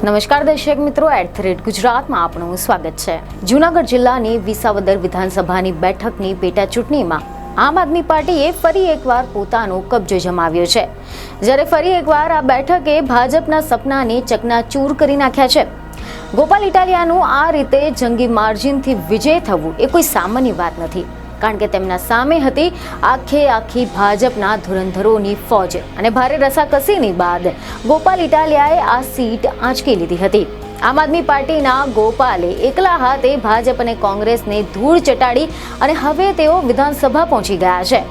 નમસ્કાર દર્શક મિત્રો, @ગુજરાતમાં આપનું સ્વાગત છે। જૂનાગઢ જિલ્લાની વિસાવદર વિધાનસભાની બેઠકની પેટા ચૂંટણીમાં આમ આદમી પાર્ટીએ ફરી એકવાર પોતાનો કબજો જમાવ્યો છે, જ્યારે ફરી એકવાર આ બેઠકે ભાજપના સપનાને ચકનાચૂર કરી નાખ્યા છે। ગોપાલ ઇટાલિયાનું આ રીતે જંગી માર્જિનથી વિજય થવું એ કોઈ સામાન્ય વાત નથી, કારણ કે તેમના સામે હતી આખી ભાજપના ધુરંધરોની ફોજ અને ભારે રસાકસીની બાદ ગોપાલ ઇટાલિયાએ આ સીટ આંચકી લીધી હતી। આમ આદમી પાર્ટીના ગોપાલે એકલા હાથે ભાજપ અને કોંગ્રેસને ધૂળ ચટાડી અને હવે તેઓ વિધાનસભા પહોંચી ગયા છે।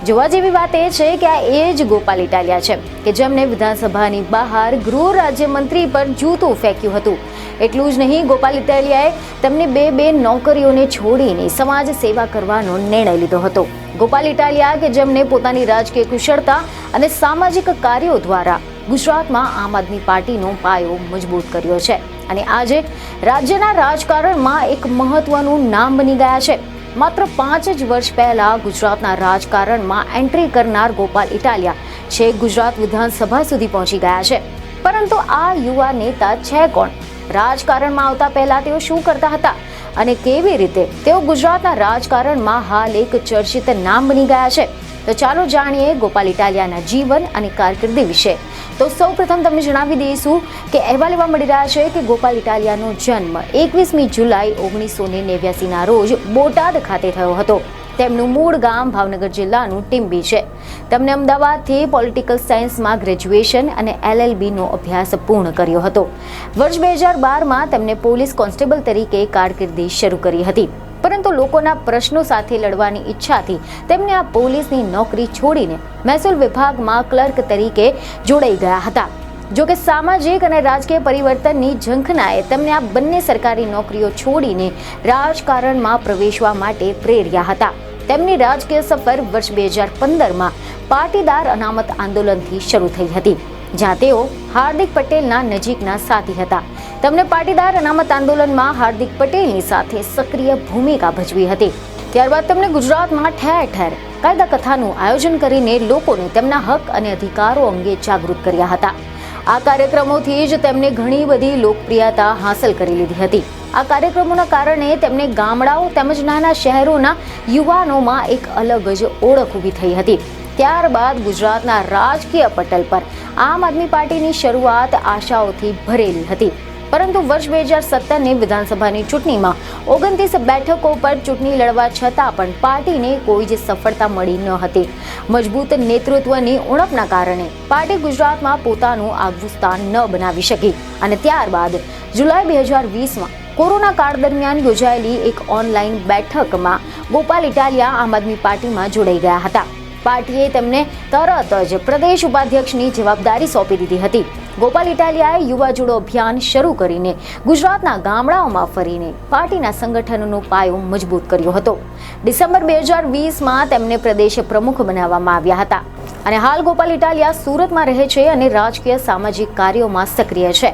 જોવા જેવી વાત એ છે કે આ એ જ ગોપાલ ઇટાલિયા છે કે જેમને વિધાનસભાની બહાર ગૃહ રાજ્યમંત્રી પર જૂતું ફેંક્યું હતું। એટલું જ નહીં, ગોપાલ ઇટાલિયાએ તેમની બે નોકરીઓને છોડીને સમાજ સેવા કરવાનો નિર્ણય લીધો હતો। ગોપાલ ઇટાલિયા કે જેમને પોતાની રાજકીય કુશળતા અને સામાજિક કાર્યો દ્વારા ગુજરાતમાં આમ આદમી પાર્ટીનો પાયો મજબૂત કર્યો છે અને આજે રાજ્યના રાજકારણમાં એક મહત્વનું નામ બની ગયા છે। માત્ર 5 જ વર્ષ પહેલા ગુજરાતના રાજકારણમાં એન્ટ્રી કરનાર ગોપાલ ઇટાલિયા છે ગુજરાત વિધાનસભા સુધી પહોંચી ગયા છે। પરંતુ આ યુવા નેતા છે કોણ? રાજકારણમાં આવતા પહેલા તેઓ શું કરતા હતા અને કેવી રીતે તેઓ ગુજરાતના રાજકારણમાં હાલ એક ચર્ચિત નામ બની ગયા છે? તો ચાલો જાણીએ ગોપાલ ઇટાલિયાના જીવન અને કારકિર્દી વિશે। તો સૌપ્રથમ તમને જણાવી દઈશું કે અહેવાલ એવા મળી રહ્યા છે કે ગોપાલ ઇટાલિયાનો જન્મ 21મી જુલાઈ 1989ના રોજ બોટાદ ખાતે થયો હતો। તેમનું મૂળ ગામ ભાવનગર જિલ્લાનું ટીમ્બી છે। તેમને અમદાવાદથી પોલિટિકલ સાયન્સમાં ગ્રેજ્યુએશન અને LLBનો અભ્યાસ પૂર્ણ કર્યો હતો। વર્ષ 2012માં તેમને પોલીસ કોન્સ્ટેબલ તરીકે કારકિર્દી શરૂ કરી હતી, પરંતુ લોકોના પ્રશ્નો સાથે લડવાની ઈચ્છાથી તેમને આ પોલીસની નોકરી છોડીને મહેસૂલ વિભાગમાં ક્લર્ક તરીકે જોડાઈ ગયા હતા। જો કે સામાજિક અને રાજકીય પરિવર્તનની ઝંખનાએ તેમને આ બંને સરકારી નોકરીઓ છોડીને રાજકારણમાં પ્રવેશવા માટે પ્રેર્યા હતા। તેમની રાજકીય સફર વર્ષ 2015માં પાટીદાર અનામત આંદોલનથી શરૂ થઈ હતી, જ્યાં તેઓ હાર્દિક પટેલના નજીકના સાથી હતા। તેમણે પાટીદાર અનામત આંદોલનમાં હાર્દિક પટેલની સાથે સક્રિય ભૂમિકા ભજવી હતી। ત્યારબાદ તેમણે ગુજરાતમાં ઠેર ઠેર કાયદા કથાનું આયોજન કરીને લોકોને તેમના હક અને અધિકારો અંગે જાગૃત કર્યા હતા। આ કાર્યક્રમોથી જ તેમને ઘણી બધી લોકપ્રિયતા હાંસલ કરી લીધી હતી। આ કાર્યક્રમોના કારણે તેમને ગામડાઓ તેમજ નાના શહેરોના યુવાનોમાં એક અલગ જ ઓળખ ઊભી થઈ હતી। ત્યારબાદ ગુજરાતના રાજકીય પટલ પર આમ આદમી પાર્ટીની શરૂઆત આશાઓથી ભરેલી હતી, પરંતુ વર્ષ 2017ની વિધાનસભાની ચૂંટણીમાં 29 બેઠકો પર ચૂંટણી લડવા છતાં પણ પાર્ટીને કોઈ જ સફળતા મળી ન હતી। મજબૂત નેતૃત્વની ઉણપના કારણે પાર્ટી ગુજરાતમાં પોતાનું આગવું સ્થાન ન બનાવી શકી અને ત્યારબાદ જુલાઈ 2020માં કોરોના કાળ દરમિયાન યોજાયેલી એક ઓનલાઈન બેઠકમાં ગોપાલ ઇટાલિયા આમ આદમી પાર્ટીમાં જોડાઈ ગયા હતા। પાર્ટીએ તેમને તરત જ પ્રદેશ ઉપાધ્યક્ષની જવાબદારી સોંપી દીધી હતી। ગોપાલ ઇટાલિયાએ યુવા જોડો અભિયાન શરૂ કરીને ગુજરાતના ગામડાઓમાં ફરીને પાર્ટીના સંગઠનનો પાયો મજબૂત કર્યો હતો। ડિસેમ્બર 2020માં તેમને પ્રદેશ પ્રમુખ બનાવવામાં આવ્યા હતા અને હાલ ગોપાલ ઇટાલિયા સુરતમાં રહે છે અને રાજકીય સામાજિક કાર્યોમાં સક્રિય છે।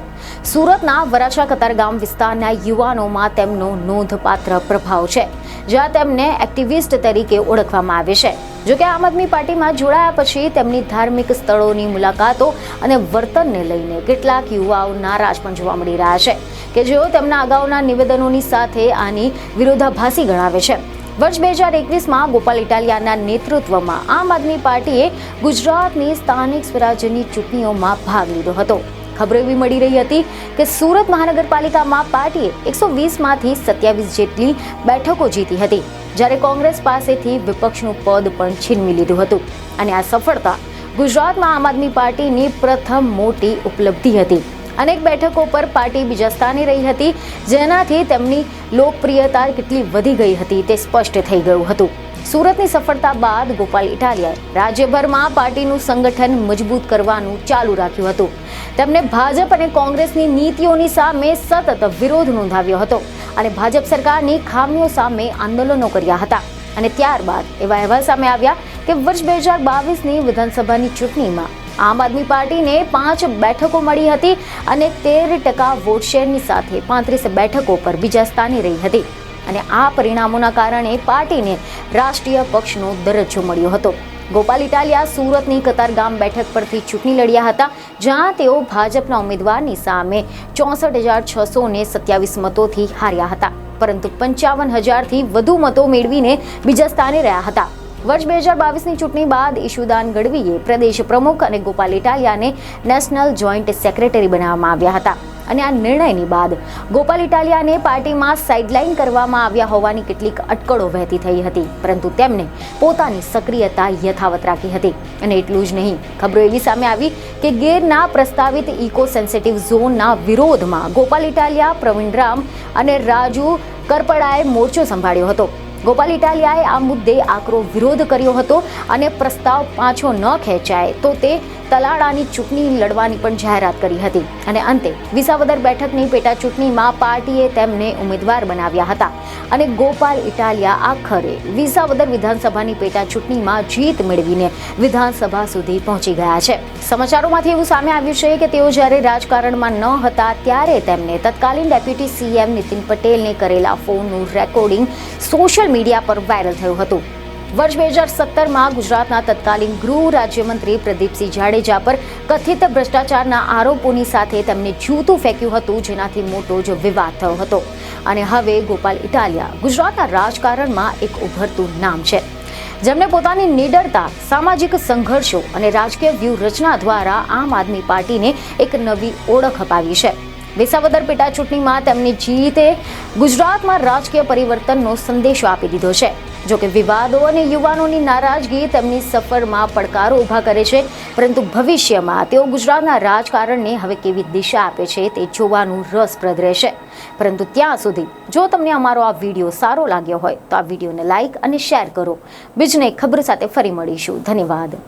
સુરતના વરાછા કતારગામ વિસ્તારના યુવાનોમાં તેમનો નોંધપાત્ર પ્રભાવ છે, જ્યાં તેમને એક્ટિવિસ્ટ તરીકે ઓળખવામાં આવે છે। જોકે આમ આદમી પાર્ટીમાં જોડાયા પછી તેમની ધાર્મિક સ્થળોની મુલાકાતો અને વર્તનને લઈને કેટલાક યુવાઓ નારાજ પણ જોવા મળી રહ્યા છે કે જેઓ તેમના અગાઉના નિવેદનોની સાથે આની વિરોધાભાસી ગણાવે છે। વર્ષ 2021માં ગોપાલ ઇટાલિયાના નેતૃત્વમાં આમ આદમી પાર્ટીએ ગુજરાતની સ્થાનિક સ્વરાજ્યની ચૂંટણીઓમાં ભાગ લીધો હતો। ખબરો એવી મળી રહી હતી કે સુરત મહાનગરપાલિકામાં પાર્ટીએ 120માંથી 27 જેટલી બેઠકો જીતી હતી, જ્યારે કોંગ્રેસ પાસેથી વિપક્ષનું પદ પણ છીનવી લીધું હતું અને આ સફળતા ગુજરાતમાં આમ આદમી પાર્ટીની પ્રથમ મોટી ઉપલબ્ધિ હતી। અનેક બેઠકો પર પાર્ટી બીજા સ્થાને રહી હતી, જેનાથી તેમની લોકપ્રિયતા કેટલી વધી ગઈ હતી તે સ્પષ્ટ થઈ ગયું હતું। સુરતની સફળતા બાદ ગોપાલ ઇટાલિયાએ રાજ્યભરમાં પાર્ટીનું સંગઠન મજબૂત કરવાનું ચાલુ રાખ્યું હતું। તેમણે ભાજપ અને કોંગ્રેસની નીતિઓની સામે સતત વિરોધ નોંધાવ્યો હતો અને ભાજપ સરકારની ખામીઓ સામે આંદોલનો કર્યા હતા અને ત્યારબાદ એવા અહેવાલ સામે આવ્યા કે વર્ષ 2022ની વિધાનસભાની ચૂંટણીમાં આમ આદમી પાર્ટીને 5 બેઠકો મળી હતી અને 13% વોટ શેરની સાથે 35 બેઠકો પર બીજા સ્થાને રહી હતી અને આ પરિણામોના કારણે પાર્ટીને રાષ્ટ્રીય પક્ષનો દરજ્જો મળ્યો હતો। ગોપાલ ઇટાલિયા સુરતની કતારગામ બેઠક પરથી ચૂંટણી લડ્યા હતા, જ્યાં તેઓ ભાજપના ઉમેદવારની સામે 64,627 મતોથી હાર્યા હતા, પરંતુ 55,000થી વધુ મતો મેળવીને બીજા સ્થાને રહ્યા હતા. વર્ષ 2022ની ચૂંટણી બાદ ઈશુદાન ગઢવીએ પ્રદેશ પ્રમુખ અને ગોપાલ ઇટાલિયાને નેશનલ જોઈન્ટ સેક્રેટરી બનાવવામાં આવ્યા હતા. અને આ નિર્ણયની બાદ ગોપાલ ઇટાલિયાને પાર્ટીમાં સાઇડલાઇન કરવામાં આવ્યા હોવાની કેટલીક અટકળો વહેતી થઈ હતી, પરંતુ તેમને પોતાની સક્રિયતા યથાવત રાખી હતી. અને એટલું જ નહીં, ખબરો એવી સામે આવી કે ગીરના પ્રસ્તાવિત ઇકો સેન્સિટિવ ઝોનના વિરોધમાં ગોપાલ ઇટાલિયા, પ્રવીણ રામ અને રાજુ કરપડાએ મોરચો સંભાળ્યો હતો. ગોપાલ ઇટાલિયાએ આ મુદ્દે આકરો વિરોધ કર્યો હતો અને પ્રસ્તાવ પાછો ન ખેંચાય તો તે તલાળાની ચૂંટણી લડવાની પણ જાહેરાત કરી હતી. અને અંતે વિસાવદર બેઠકની પેટા ચૂંટણીમાં પાર્ટીએ તેમને ઉમેદવાર બનાવ્યા હતા અને ગોપાલ ઇટાલિયા આખરે વિસાવદર વિધાનસભાની પેટા ચૂંટણીમાં જીત મેળવીને વિધાનસભા સુધી પહોંચી ગયા છે. સમાચારોમાંથી એવું સામે આવ્યું છે કે તેઓ જ્યારે રાજકારણમાં ન હતા ત્યારે તેમને તત્કાલીન ડેપ્યુટી સીએમ નીતિન પટેલને કરેલા ફોનનું રેકોર્ડિંગ સોશિયલ મીડિયા પર વાયરલ થયું હતું. વર્ષ 2017માં ગુજરાતના તત્કાલીન ગૃહ રાજ્યમંત્રી પ્રદીપસિંહ જાડેજા પર કથિત ભ્રષ્ટાચારના આરોપોની સાથે તેમને જૂતું ફેંક્યું હતું, જેનાથી મોટો જ વિવાદ થયો હતો. અને હવે ગોપાલ ઇટાલિયા ગુજરાતના રાજકારણમાં એક ઉભરતું નામ છે, જેમણે પોતાની નિડરતા, સામાજિક સંઘર્ષો અને રાજકીય વ્યૂહરચના દ્વારા આમ આદમી પાર્ટીને એક નવી ઓળખ અપાવી છે. વિસાવદર પેટા ચૂંટણીમાં તેમની જીતે ગુજરાતમાં રાજકીય પરિવર્તનનો સંદેશો આપી દીધો છે. જોકે વિવાદો અને યુવાનોની નારાજગી તેમની સફરમાં પડકારો ઊભા કરે છે, પરંતુ ભવિષ્યમાં તેઓ ગુજરાતના રાજકારણને હવે કેવી દિશા આપે છે તે જોવાનું રસપ્રદ રહેશે. પરંતુ ત્યાં સુધી જો તમને અમારો આ વિડીયો સારો લાગ્યો હોય તો આ વિડીયોને લાઇક અને શેર કરો. બીજને ખબર સાથે ફરી મળીશું. ધન્યવાદ.